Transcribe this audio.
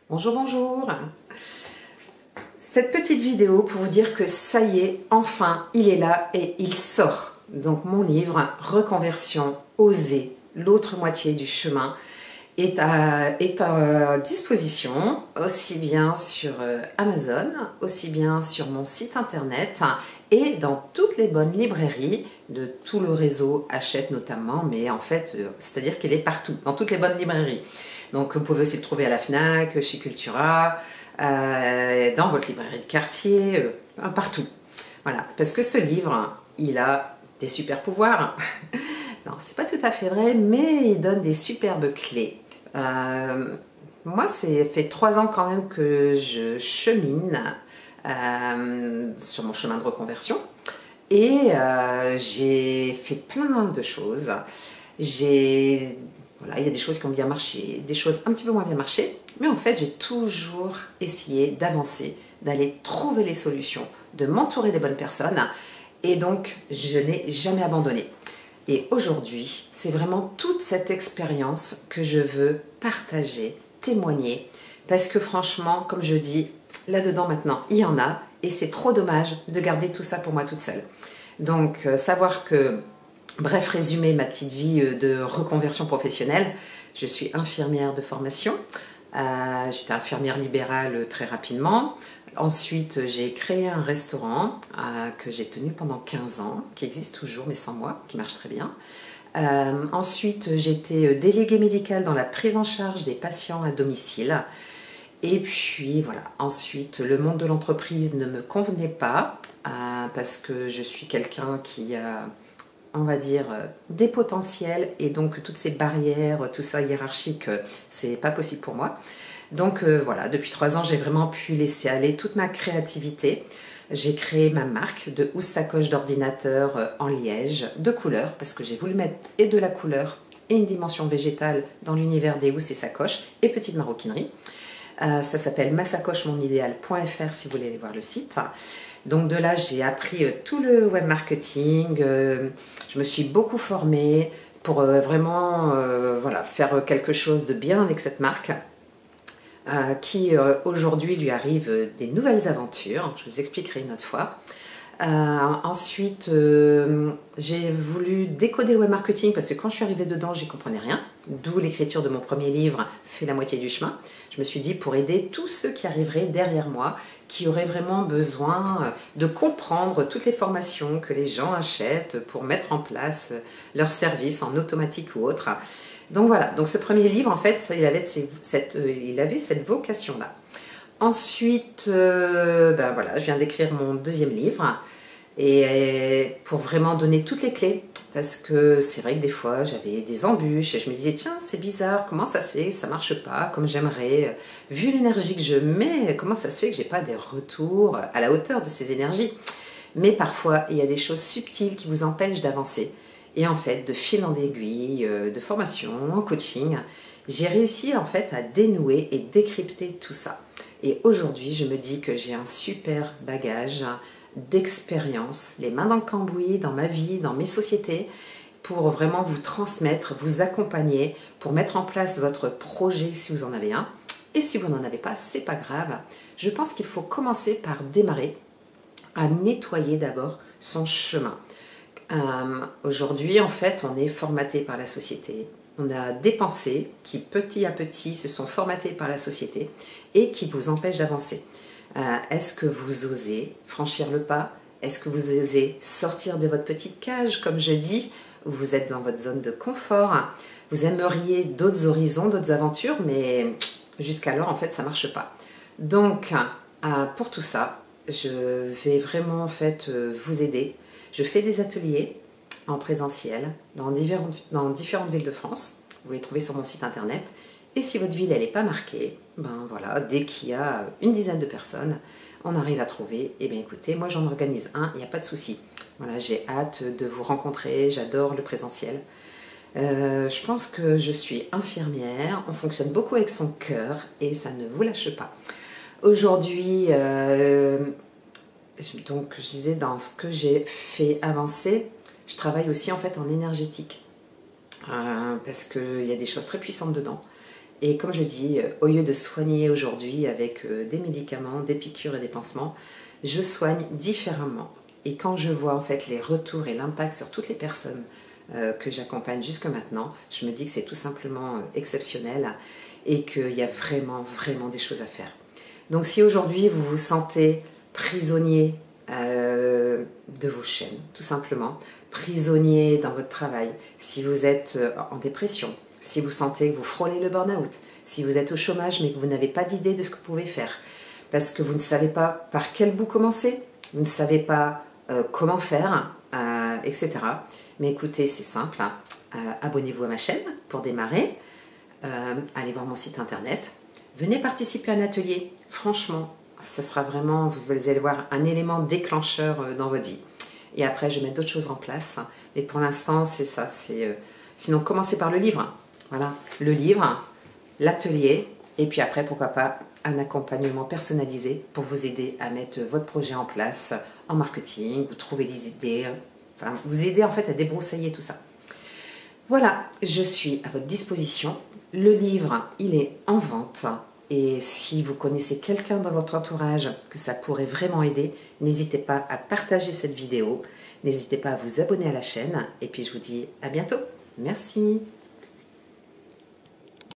Bonjour, bonjour. Cette petite vidéo pour vous dire que ça y est, enfin, il est là et il sort. Donc mon livre « Reconversion, oser, l'autre moitié du chemin » est à disposition, aussi bien sur Amazon, aussi bien sur mon site internet et dans toutes les bonnes librairies de tout le réseau Hachette notamment, mais en fait, c'est-à-dire qu'il est partout, dans toutes les bonnes librairies. Donc vous pouvez aussi le trouver à la FNAC, chez Cultura, dans votre librairie de quartier, partout. Voilà, parce que ce livre, il a des super pouvoirs. Non, c'est pas tout à fait vrai, mais il donne des superbes clés. Moi, ça fait 3 ans quand même que je chemine sur mon chemin de reconversion et j'ai fait plein de choses. Voilà, il y a des choses qui ont bien marché, des choses un petit peu moins bien marché, mais en fait, j'ai toujours essayé d'avancer, d'aller trouver les solutions, de m'entourer des bonnes personnes et donc je n'ai jamais abandonné. Et aujourd'hui, c'est vraiment toute cette expérience que je veux partager, témoigner, parce que franchement, comme je dis, là-dedans maintenant, il y en a, et c'est trop dommage de garder tout ça pour moi toute seule. Donc, savoir que, bref, résumer ma petite vie de reconversion professionnelle, je suis infirmière de formation, j'étais infirmière libérale très rapidement. Ensuite, j'ai créé un restaurant que j'ai tenu pendant 15 ans, qui existe toujours mais sans moi, qui marche très bien. Ensuite, j'étais déléguée médicale dans la prise en charge des patients à domicile. Et puis voilà, ensuite, le monde de l'entreprise ne me convenait pas parce que je suis quelqu'un qui a, on va dire, des potentiels et donc toutes ces barrières, tout ça hiérarchique, c'est pas possible pour moi. Donc voilà, depuis 3 ans, j'ai vraiment pu laisser aller toute ma créativité. J'ai créé ma marque de housse sacoche d'ordinateur en liège, de couleur, parce que j'ai voulu mettre et de la couleur et une dimension végétale dans l'univers des housses et sacoches et petites maroquineries. Ça s'appelle masacochemonidéal.fr si vous voulez aller voir le site. Donc de là, j'ai appris tout le web marketing, je me suis beaucoup formée pour vraiment voilà, faire quelque chose de bien avec cette marque. Qui aujourd'hui lui arrive des nouvelles aventures, je vous expliquerai une autre fois. Ensuite, j'ai voulu décoder le web marketing parce que quand je suis arrivée dedans, j'y comprenais rien. D'où l'écriture de mon premier livre, Fais la moitié du chemin. Je me suis dit pour aider tous ceux qui arriveraient derrière moi, qui auraient vraiment besoin de comprendre toutes les formations que les gens achètent pour mettre en place leurs services en automatique ou autre. Donc voilà, donc ce premier livre, en fait, il avait cette vocation-là. Ensuite, ben voilà, je viens d'écrire mon deuxième livre, et pour vraiment donner toutes les clés, parce que c'est vrai que des fois, j'avais des embûches, et je me disais, tiens, c'est bizarre, comment ça se fait, ça marche pas comme j'aimerais, vu l'énergie que je mets, comment ça se fait que j'ai pas des retours à la hauteur de ces énergies. Mais parfois, il y a des choses subtiles qui vous empêchent d'avancer. Et en fait, de fil en aiguille, de formation, en coaching, j'ai réussi en fait à dénouer et décrypter tout ça. Et aujourd'hui, je me dis que j'ai un super bagage d'expérience, les mains dans le cambouis, dans ma vie, dans mes sociétés, pour vraiment vous transmettre, vous accompagner, pour mettre en place votre projet si vous en avez un. Et si vous n'en avez pas, c'est pas grave. Je pense qu'il faut commencer par démarrer à nettoyer d'abord son chemin. Aujourd'hui, en fait, on est formaté par la société. On a des pensées qui, petit à petit, se sont formatées par la société et qui vous empêchent d'avancer. Est-ce que vous osez franchir le pas? Est-ce que vous osez sortir de votre petite cage, comme je dis, où vous êtes dans votre zone de confort? Vous aimeriez d'autres horizons, d'autres aventures, mais jusqu'alors, en fait, ça ne marche pas. Donc, pour tout ça, je vais vraiment, en fait, vous aider. Je fais des ateliers en présentiel dans différentes villes de France. Vous les trouvez sur mon site internet. Et si votre ville n'est pas marquée, ben voilà, dès qu'il y a une dizaine de personnes, on arrive à trouver. Et bien écoutez, moi j'en organise un, il n'y a pas de souci. Voilà, j'ai hâte de vous rencontrer, j'adore le présentiel. Je pense que je suis infirmière, on fonctionne beaucoup avec son cœur et ça ne vous lâche pas. Aujourd'hui, donc je disais dans ce que j'ai fait avancer, je travaille aussi en fait en énergétique parce qu'il y a des choses très puissantes dedans Et comme je dis, au lieu de soigner aujourd'hui avec des médicaments, des piqûres et des pansements, je soigne différemment. Et quand je vois en fait les retours et l'impact sur toutes les personnes que j'accompagne jusque maintenant, je me dis que c'est tout simplement exceptionnel et qu'il y a vraiment des choses à faire. Donc si aujourd'hui vous vous sentez prisonnier de vos chaînes, tout simplement, prisonnier dans votre travail, si vous êtes en dépression, si vous sentez que vous frôlez le burn-out, si vous êtes au chômage mais que vous n'avez pas d'idée de ce que vous pouvez faire, parce que vous ne savez pas par quel bout commencer, vous ne savez pas comment faire, etc. Mais écoutez, c'est simple, hein. Abonnez-vous à ma chaîne pour démarrer, allez voir mon site internet, venez participer à un atelier, franchement, ça sera vraiment, vous allez voir, un élément déclencheur dans votre vie. Et après, je vais mettre d'autres choses en place, mais pour l'instant, c'est ça. Sinon, commencez par le livre, voilà, le livre, l'atelier, et puis après, pourquoi pas, un accompagnement personnalisé pour vous aider à mettre votre projet en place en marketing, vous trouver des idées, enfin, vous aider en fait à débroussailler tout ça. Voilà, je suis à votre disposition. Le livre, il est en vente. Et si vous connaissez quelqu'un dans votre entourage que ça pourrait vraiment aider, n'hésitez pas à partager cette vidéo. N'hésitez pas à vous abonner à la chaîne. Et puis je vous dis à bientôt. Merci.